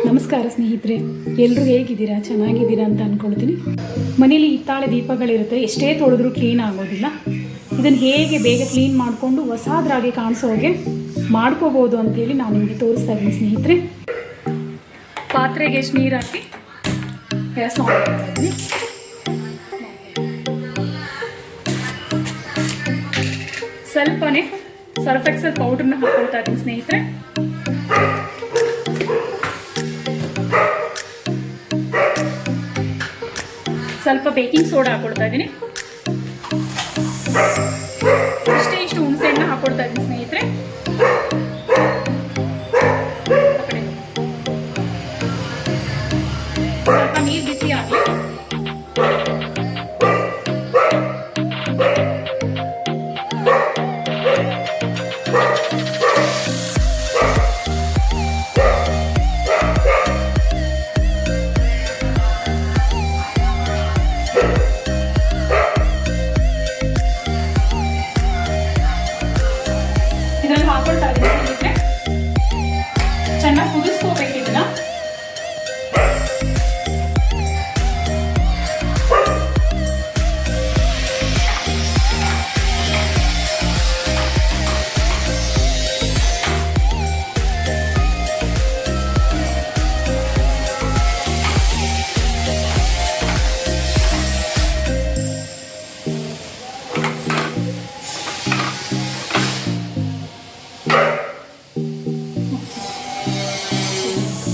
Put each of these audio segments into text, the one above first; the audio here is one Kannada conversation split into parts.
ನಮಸ್ಕಾರ ಸ್ನೇಹಿತರೆ, ಎಲ್ಲರೂ ಹೇಗಿದ್ದೀರಾ? ಚೆನ್ನಾಗಿದ್ದೀರಾ ಅಂತ ಅಂದ್ಕೊಳ್ತೀನಿ. ಮನೇಲಿ ಹಿತ್ತಾಳೆ ದೀಪಗಳಿರುತ್ತೆ, ಎಷ್ಟೇ ತೊಳೆದ್ರೂ ಕ್ಲೀನ್ ಆಗೋದಿಲ್ಲ. ಇದನ್ನು ಹೇಗೆ ಬೇಗ ಕ್ಲೀನ್ ಮಾಡಿಕೊಂಡು ಹೊಸದ್ರಾಗೆ ಕಾಣಿಸೋಗೆ ಮಾಡ್ಕೋಬೋದು ಅಂತೇಳಿ ನಾನು ನಿಮಗೆ ತೋರಿಸ್ತಾ ಇದ್ದೀನಿ ಸ್ನೇಹಿತರೆ. ಪಾತ್ರೆಗೆ ಎಷ್ಟು ನೀರು ಹಾಕಿ ಗ್ಯಾಸ್ ಆನ್ ಮಾಡ್ತಾ ಇದ್ದೀನಿ. ಸ್ವಲ್ಪನೇ ಸರ್ಫ್ ಎಕ್ಸೆಲ್ ಪೌಡ್ರನ್ನ ಹಾಕ್ಕೊಳ್ತಾ ಇದ್ದೀನಿ ಸ್ನೇಹಿತರೆ. ಸ್ವಲ್ಪ ಬೇಕಿಂಗ್ ಸೋಡಾ ಹಾಕೊಳ್ತಾ ಇದ್ದೀನಿ. ಇಷ್ಟು ಹುಣಸೆಹಣ್ಣು ಹಾಕೊಳ್ತಾ ಇದ್ದೀನಿ ಸ್ನೇಹಿತರೆ. ಸ್ವಲ್ಪ ನೀರು ಬಿಸಿ ಆಗಲಿ. ಹಾಕೊಳ್ತಾ ಇದ್ದೀನಿ ಸ್ನೇಹಿತರೆ. ಚೆನ್ನಾಗಿ ಕುದಿಸ್ಕೋಬೇಕು ಇದನ್ನ.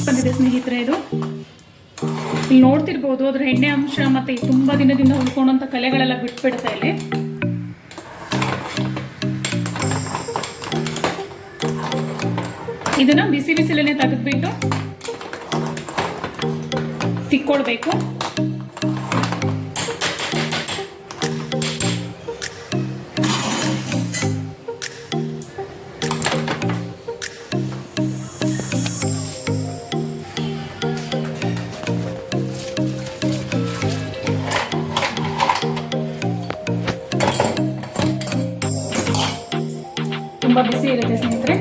ಬಂದಿದೆ ಸ್ನೇಹಿತರೆ. ಇದು ಇಲ್ಲಿ ನೋಡ್ತಿರ್ಬೋದು, ಅದ್ರ ಎಣ್ಣೆ ಅಂಶ ಮತ್ತೆ ತುಂಬಾ ದಿನದಿಂದ ಉಳ್ಕೊಂಡಂತ ಕಲೆಗಳೆಲ್ಲ ಬಿಟ್ಬಿಡ್ತಾ ಇಲ್ಲಿ. ಇದನ್ನ ಬಿಸಿ ಬಿಸಿಲನ್ನೇ ತೆಗೆದ್ಬಿಟ್ಟು ತಿಕ್ಕೊಳ್ಬೇಕು. ತುಂಬ ಬಿಸಿ ಇರುತ್ತೆ ಸ್ನೇಹಿತರೆ.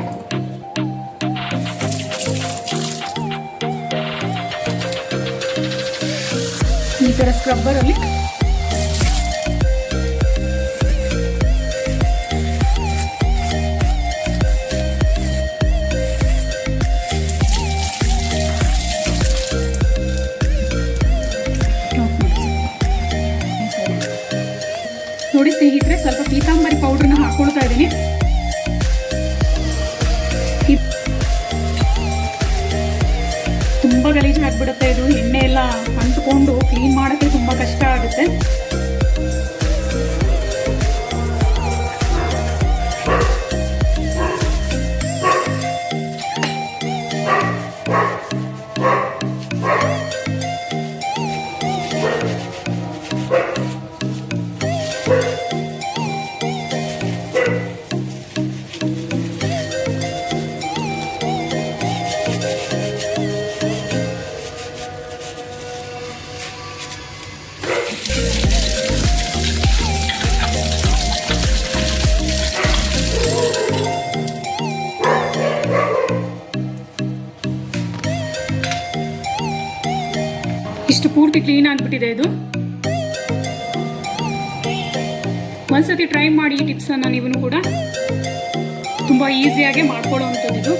ಈ ಥರ ಸ್ಕ್ರಬ್ಬರಲ್ಲಿ ನೋಡಿ ಸ್ನೇಹಿತರೆ, ಸ್ವಲ್ಪ ಪೀತಾಂಬರಿ ಪೌಡ್ರನ್ನ ಹಾಕೊಳ್ತಾ ಇದ್ದೀನಿ. ತುಂಬ ಗಲೀಜು ಹಾಕ್ಬಿಡುತ್ತೆ ಇದು. ಎಣ್ಣೆ ಎಲ್ಲ ಅಂಟ್ಕೊಂಡು ಕ್ಲೀನ್ ಮಾಡೋಕ್ಕೆ ತುಂಬ ಕಷ್ಟ ಆಗುತ್ತೆ. ಇಷ್ಟು ಪೂರ್ತಿ ಕ್ಲೀನ್ ಆಗಿಬಿಟ್ಟಿದೆ ಇದು. ಒಂದ್ಸತಿ ಟ್ರೈ ಮಾಡಿ ಈ ಟಿಪ್ಸನ್ನು. ನೀವು ಕೂಡ ತುಂಬ ಈಸಿಯಾಗಿ ಮಾಡ್ಕೊಳ್ಳೋವಂಥದ್ದು ಇದು.